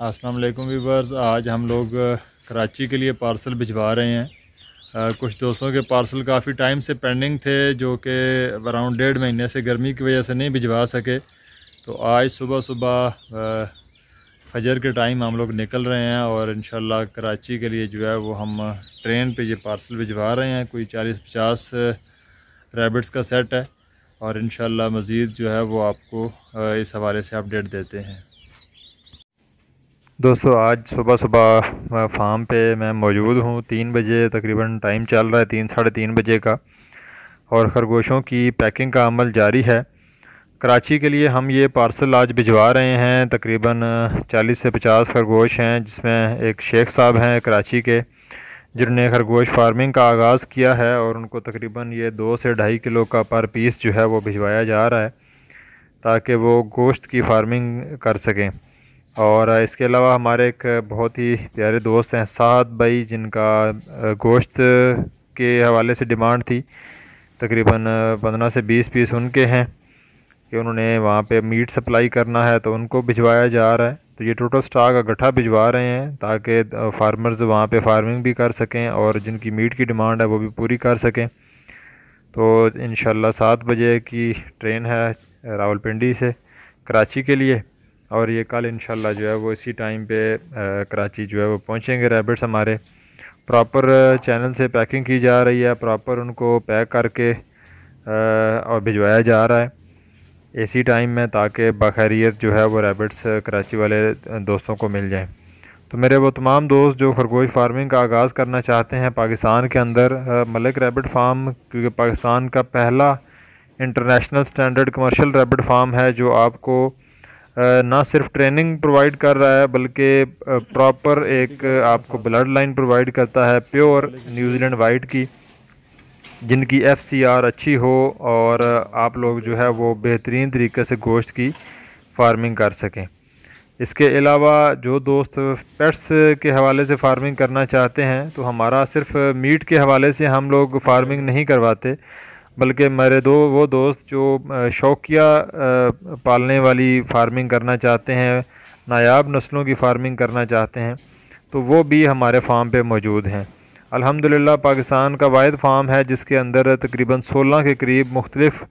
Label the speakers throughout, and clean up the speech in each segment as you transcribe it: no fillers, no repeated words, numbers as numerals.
Speaker 1: अस्सलाम वालेकुम व्यूअर्स। आज हम लोग कराची के लिए पार्सल भिजवा रहे हैं। कुछ दोस्तों के पार्सल काफ़ी टाइम से पेंडिंग थे, जो कि अराउंड 1.5 महीने से गर्मी की वजह से नहीं भिजवा सके। तो आज सुबह सुबह फजर के टाइम हम लोग निकल रहे हैं और इंशाल्लाह कराची के लिए जो है वो हम ट्रेन पे ये पार्सल भिजवा रहे हैं। कोई 40-50 रैबिट्स का सेट है और इंशाल्लाह मज़ीद जो है वो आपको इस हवाले से अपडेट देते हैं। दोस्तों, आज सुबह सुबह फार्म पे मैं मौजूद हूँ। 3 बजे तकरीबन टाइम चल रहा है, 3-3:30 बजे का, और खरगोशों की पैकिंग का अमल जारी है। कराची के लिए हम ये पार्सल आज भिजवा रहे हैं। तकरीबन 40 से 50 खरगोश हैं, जिसमें एक शेख साहब हैं कराची के, जिन्होंने खरगोश फार्मिंग का आगाज़ किया है और उनको तकरीबन ये 2 से 2.5 किलो का पर पीस जो है वो भिजवाया जा रहा है, ताकि वो गोश्त की फार्मिंग कर सकें। और इसके अलावा हमारे एक बहुत ही प्यारे दोस्त हैं साद भाई, जिनका गोश्त के हवाले से डिमांड थी। तकरीबन 15 से 20 पीस उनके हैं कि उन्होंने वहाँ पे मीट सप्लाई करना है, तो उनको भिजवाया जा रहा है। तो ये टोटल स्टॉक इकट्ठा भिजवा रहे हैं ताकि फार्मर्स वहाँ पे फार्मिंग भी कर सकें और जिनकी मीट की डिमांड है वो भी पूरी कर सकें। तो इंशाल्लाह 7 बजे की ट्रेन है रावलपिंडी से कराची के लिए, और ये कल इंशाल्लाह जो है वो इसी टाइम पे कराची जो है वो पहुँचेंगे। रैबिट्स हमारे प्रॉपर चैनल से पैकिंग की जा रही है, प्रॉपर उनको पैक करके और भिजवाया जा रहा है इसी टाइम में, ताकि बखैरियत जो है वो रैबिट्स कराची वाले दोस्तों को मिल जाए। तो मेरे वो तमाम दोस्त जो खरगोश फार्मिंग का आगाज़ करना चाहते हैं पाकिस्तान के अंदर, मलिक रैबिट फार्म, क्योंकि पाकिस्तान का पहला international standard commercial rabbit farm है, जो आपको ना सिर्फ ट्रेनिंग प्रोवाइड कर रहा है बल्कि प्रॉपर एक आपको ब्लड लाइन प्रोवाइड करता है प्योर न्यूजीलैंड वाइट की, जिनकी FCR अच्छी हो और आप लोग जो है वो बेहतरीन तरीके से गोश्त की फार्मिंग कर सकें। इसके अलावा जो दोस्त पेट्स के हवाले से फार्मिंग करना चाहते हैं, तो हमारा सिर्फ मीट के हवाले से हम लोग फार्मिंग नहीं करवाते, बल्कि मेरे वो दोस्त जो शौकिया पालने वाली फार्मिंग करना चाहते हैं, नायाब नस्लों की फार्मिंग करना चाहते हैं, तो वो भी हमारे फार्म पे मौजूद हैं। अल्हम्दुलिल्लाह पाकिस्तान का वाहिद फार्म है जिसके अंदर तकरीबन 16 के करीब मुख्तलिफ़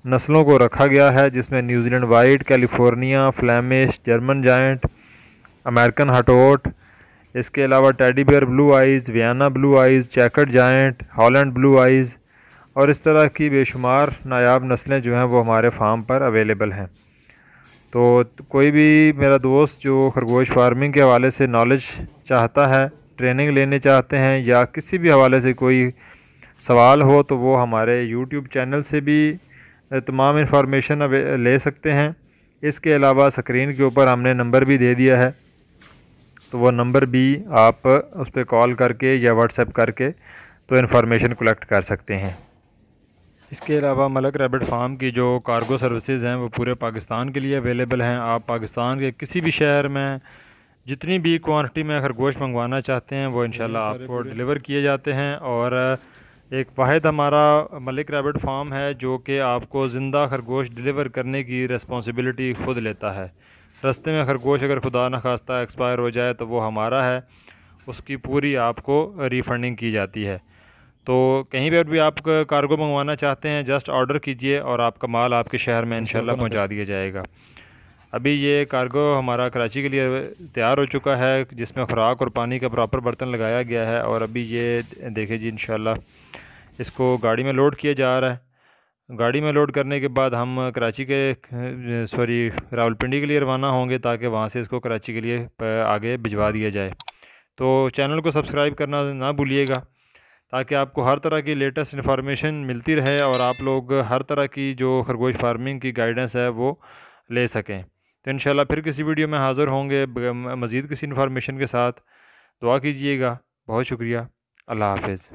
Speaker 1: नस्लों को रखा गया है, जिसमें New Zealand white, California, Flemish, German giant, American Hotot, इसके अलावा teddy bear blue eyes, Vienna blue eyes, checkered giant, Holland blue eyes, और इस तरह की बेशुमार नायाब नस्लें जो हैं वो हमारे फार्म पर अवेलेबल हैं। तो कोई भी मेरा दोस्त जो खरगोश फार्मिंग के हवाले से नॉलेज चाहता है, ट्रेनिंग लेने चाहते हैं, या किसी भी हवाले से कोई सवाल हो, तो वो हमारे यूट्यूब चैनल से भी तमाम इंफॉर्मेशन ले सकते हैं। इसके अलावा स्क्रीन के ऊपर हमने नंबर भी दे दिया है, तो वो नंबर भी आप उस पर कॉल करके या व्हाट्सएप करके तो इन्फॉर्मेशन कलेक्ट कर सकते हैं। इसके अलावा मलिक रैबिट फार्म की जो कार्गो सर्विसेज हैं वो पूरे पाकिस्तान के लिए अवेलेबल हैं। आप पाकिस्तान के किसी भी शहर में जितनी भी क्वांटिटी में खरगोश मंगवाना चाहते हैं वो इंशाल्लाह आपको डिलीवर किए जाते हैं। और एक वाहिद हमारा मलिक रैबिट फार्म है जो कि आपको ज़िंदा खरगोश डिलीवर करने की रिस्पॉन्सिबिलिटी ख़ुद लेता है। रास्ते में खरगोश अगर खुदा न खास्ता एक्सपायर हो जाए तो वो हमारा है, उसकी पूरी आपको रिफ़ंडिंग की जाती है। तो कहीं पर भी आप कार्गो मंगवाना चाहते हैं, जस्ट ऑर्डर कीजिए और आपका माल आपके शहर में इंशाल्लाह पहुंचा दिया जाएगा। अभी ये कार्गो हमारा कराची के लिए तैयार हो चुका है, जिसमें खुराक और पानी का प्रॉपर बर्तन लगाया गया है, और अभी ये देखिए जी इंशाल्लाह इसको गाड़ी में लोड किया जा रहा है। गाड़ी में लोड करने के बाद हम कराची के रावलपिंडी के लिए रवाना होंगे, ताकि वहाँ से इसको कराची के लिए आगे भिजवा दिया जाए। तो चैनल को सब्सक्राइब करना ना भूलिएगा, ताकि आपको हर तरह की लेटेस्ट इन्फॉर्मेशन मिलती रहे और आप लोग हर तरह की जो खरगोश फार्मिंग की गाइडेंस है वो ले सकें। तो इंशाल्लाह फिर किसी वीडियो में हाज़िर होंगे मज़ीद किसी इन्फॉर्मेशन के साथ। दुआ कीजिएगा। बहुत शुक्रिया। अल्लाह हाफ़िज़।